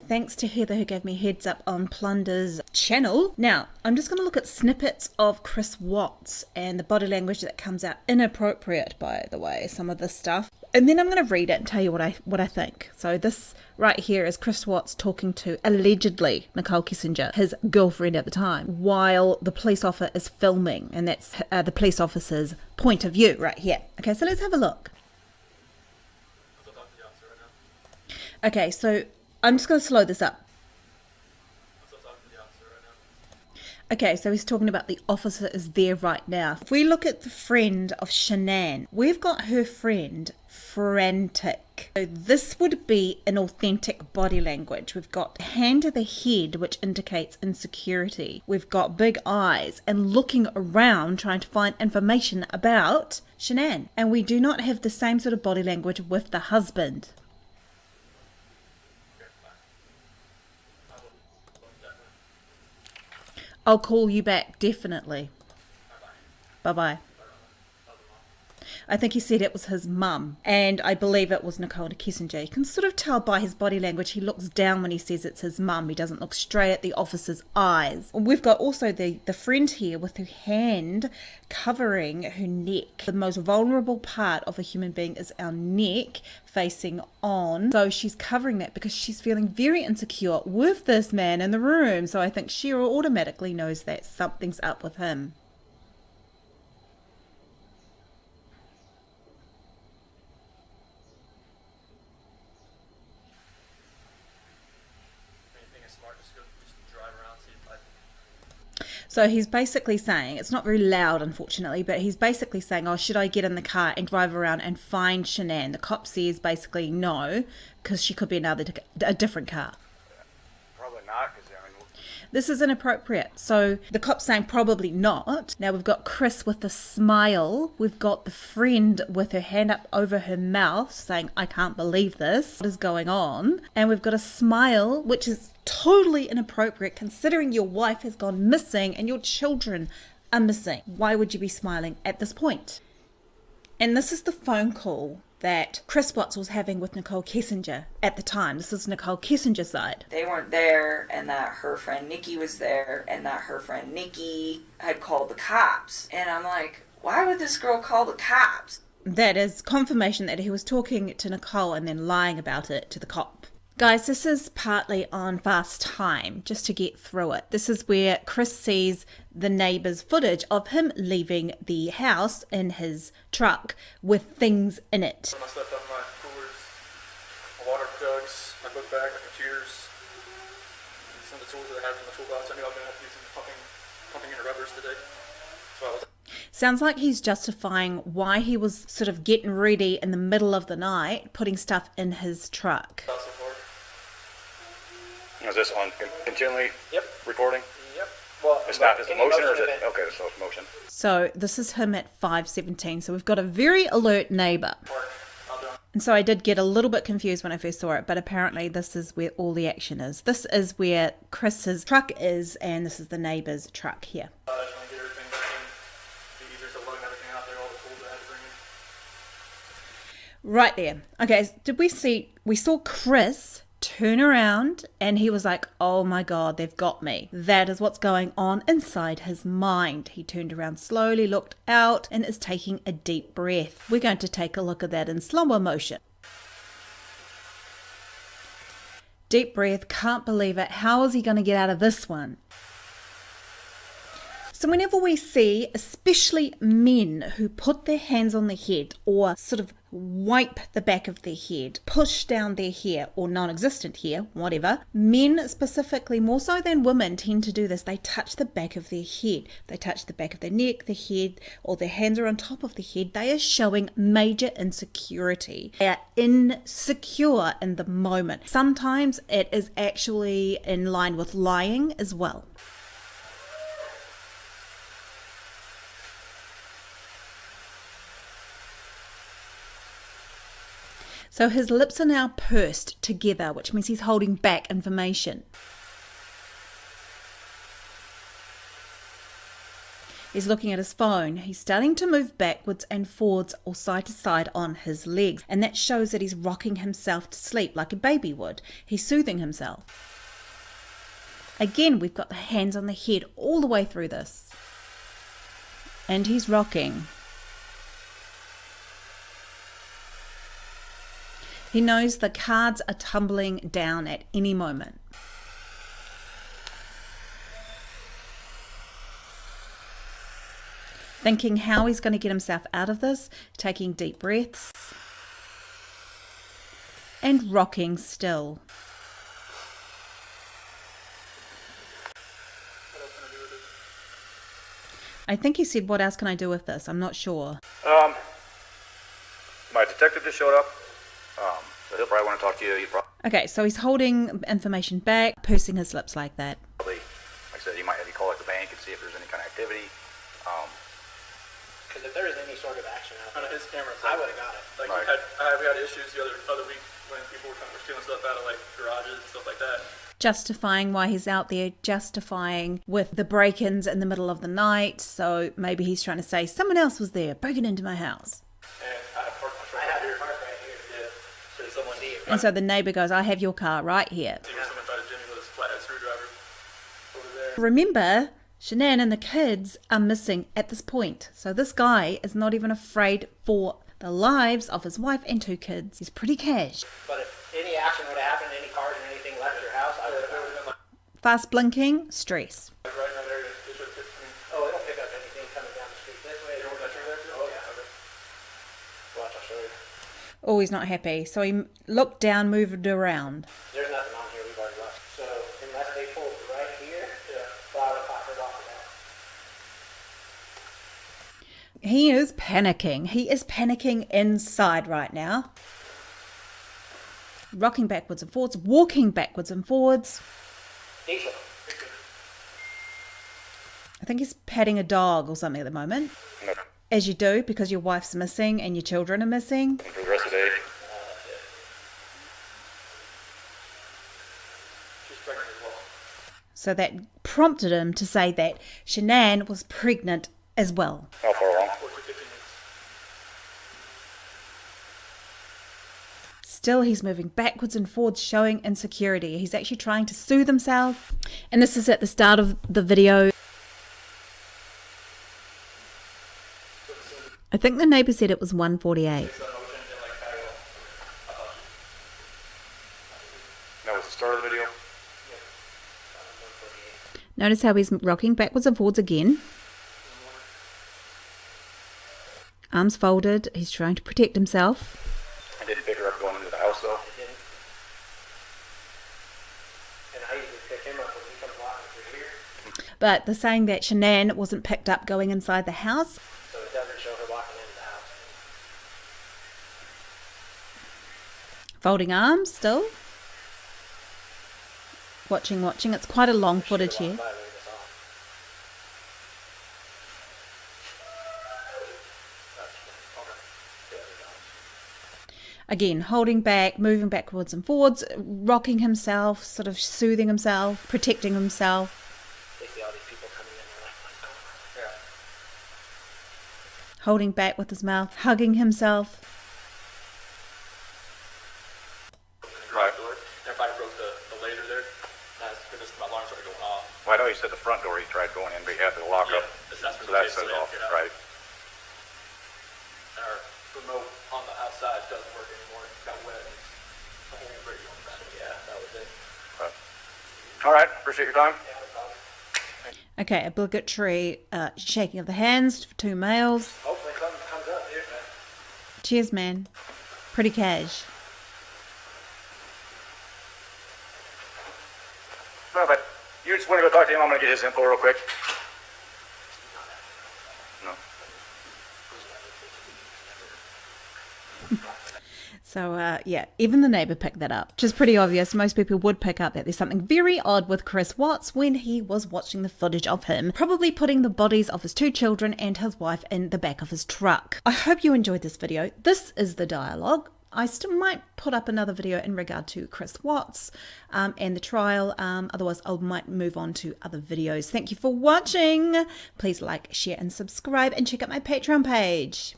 Thanks to Heather who gave me heads up on Plunder's channel. Now, I'm just going to look at snippets of Chris Watts and the body language that comes out. Inappropriate, by the way, some of this stuff. And then I'm going to read it and tell you what I think. So this right here is Chris Watts talking to, allegedly, Nicole Kessinger, his girlfriend at the time, while the police officer is filming. And that's the police officer's point of view right here. Okay, so let's have a look. Okay, so I'm just going to slow this up. Okay, so he's talking about the officer is there right now. If we look at the friend of Shanann, we've got her friend frantic. So this would be an authentic body language. We've got hand to the head, which indicates insecurity. We've got big eyes and looking around trying to find information about Shanann. And we do not have the same sort of body language with the husband. I'll call you back, definitely. Bye-bye. I think he said it was his mum, and I believe it was Nicole Kessinger. You can sort of tell by his body language. He looks down when he says it's his mum. He doesn't look straight at the officer's eyes. We've got also the friend here with her hand covering her neck. The most vulnerable part of a human being is our neck facing on. So she's covering that because she's feeling very insecure with this man in the room. So I think she automatically knows that something's up with him. So he's basically saying, it's not very loud unfortunately, but he's basically saying, oh, should I get in the car and drive around and find Shanann? The cop says basically no, because she could be a different car. Probably not, because this is inappropriate. So the cop's saying probably not. Now we've got Chris with a smile. We've got the friend with her hand up over her mouth saying, I can't believe this. What is going on? And we've got a smile, which is totally inappropriate considering your wife has gone missing and your children are missing. Why would you be smiling at this point? And this is the phone call that Chris Watts was having with Nicole Kessinger at the time. This is Nicole Kessinger's side. They weren't there, and that her friend Nikki was there, and that her friend Nikki had called the cops. And I'm like, why would this girl call the cops? That is confirmation that he was talking to Nicole and then lying about it to the cop. Guys, this is partly on fast time, just to get through it. This is where Chris sees the neighbour's footage of him leaving the house in his truck with things in it. My stuff up in my coolers, my water jugs, my book bag, my computers, some of the tools that I have in the toolbox. I knew I was going to have to do some pumping into rubbers today. So sounds like he's justifying why he was sort of getting ready in the middle of the night, putting stuff in his truck. is this on continually recording? Yep. Well, it's not. Is it motion or is it? Okay, so it's motion. So this is him at 5:17. So we've got a very alert neighbour. And so I did get a little bit confused when I first saw it, but apparently this is where all the action is. This is where Chris's truck is, and this is the neighbour's truck here. Right there. Okay, did we saw Chris turn around and he was like, oh my God, they've got me. That is what's going on inside his mind. He turned around slowly, looked out, and is taking a deep breath. We're going to take a look at that in slower motion. Deep breath, can't believe it. How is he going to get out of this one? So whenever we see, especially men who put their hands on their head or sort of wipe the back of their head, push down their hair or non-existent hair, whatever, men specifically, more so than women, tend to do this. They touch the back of their head. They touch the back of their neck, their head, or their hands are on top of the head. They are showing major insecurity. They are insecure in the moment. Sometimes it is actually in line with lying as well. So his lips are now pursed together, which means he's holding back information. He's looking at his phone. He's starting to move backwards and forwards or side to side on his legs. And that shows that he's rocking himself to sleep like a baby would. He's soothing himself. Again, we've got the hands on the head all the way through this. And he's rocking. He knows the cards are tumbling down at any moment. Thinking how he's going to get himself out of this, taking deep breaths, and rocking still. I think he said, what else can I do with this? I'm not sure. My detective just showed up. So he'll probably want to talk to you. Okay, so he's holding information back, pursing his lips like that. Like I said, he might have you call at the bank and see if there's any kind of activity. Because if there is any sort of action out Out there, of his cameras, I would have got it. Like Right. we had issues the other week when people were stealing stuff out of like garages and stuff like that. Justifying why he's out there, justifying with the break-ins in the middle of the night. So maybe he's trying to say, someone else was there breaking into my house. And I have parked my truck I have right it here. parked right here. Yeah. So someone See it. And so the neighbor goes, I have your car right here. see where someone tried to jimmy with a flathead screwdriver over there. Remember, Shanann and the kids are missing at this point. So this guy is not even afraid for the lives of his wife and 2 kids. He's pretty cash. But if any action would have happened, any cars or anything left your house, I would have got it. Fast blinking, stress. Right in that area. They should have, Oh, it'll pick up anything coming down the street this way. you know what that tree there? Oh, yeah. Okay. Watch, I'll show you. Oh, he's not happy. So he looked down, moved around. There's nothing on here. We've already left. So unless they pulled right here, well, I would have popped it off of that. He is panicking. He is panicking inside right now. Rocking backwards and forwards, walking backwards and forwards. Diesel. I think he's patting a dog or something at the moment. No. As you do, because your wife's missing and your children are missing. For the rest of the day. She's pregnant as well. So that prompted him to say that Shanann was pregnant as well. How far along? 15 minutes. Still, he's moving backwards and forwards, showing insecurity. He's actually trying to soothe himself. And this is at the start of the video. I think the neighbour said it was 1:48. That was the start of the video. Notice how he's rocking backwards and forwards again. Arms folded. He's trying to protect himself. I didn't pick her up going into the house though. It didn't. And I usually pick him up when he comes walking through here. But they're saying that Shanann wasn't picked up going inside the house. So it doesn't show her walking into the house. Folding arms still. Watching. It's quite a long footage here. By leaving us off. Again, holding back, moving backwards and forwards, rocking himself, sort of soothing himself, protecting himself. They see all these people coming in. They're like, let's go. Yeah. Holding back with his mouth, hugging himself. Right. Everybody broke the laser there. That's because my alarm started going off. Well, I know you said the front door he tried going in, but he had the lock Yeah, up. that's So where that the set base it off, lamp, yeah. right? Our remote on the outside doesn't work anymore. It got wet. It's the whole radio on that. Yeah, that was it. All right, appreciate your time. Yeah, no problem. Okay, obligatory shaking of the hands for 2 males. Hopefully something comes up here. Cheers, man. Pretty cash. No, but you just want to go talk to him. I'm going to get his info real quick. No. So, yeah, even the neighbour picked that up, which is pretty obvious. Most people would pick up that there's something very odd with Chris Watts when he was watching the footage of him, probably putting the bodies of his 2 children and his wife in the back of his truck. I hope you enjoyed this video. This is the dialogue. I still might put up another video in regard to Chris Watts and the trial. Otherwise, I might move on to other videos. Thank you for watching. Please like, share, and subscribe, and check out my Patreon page.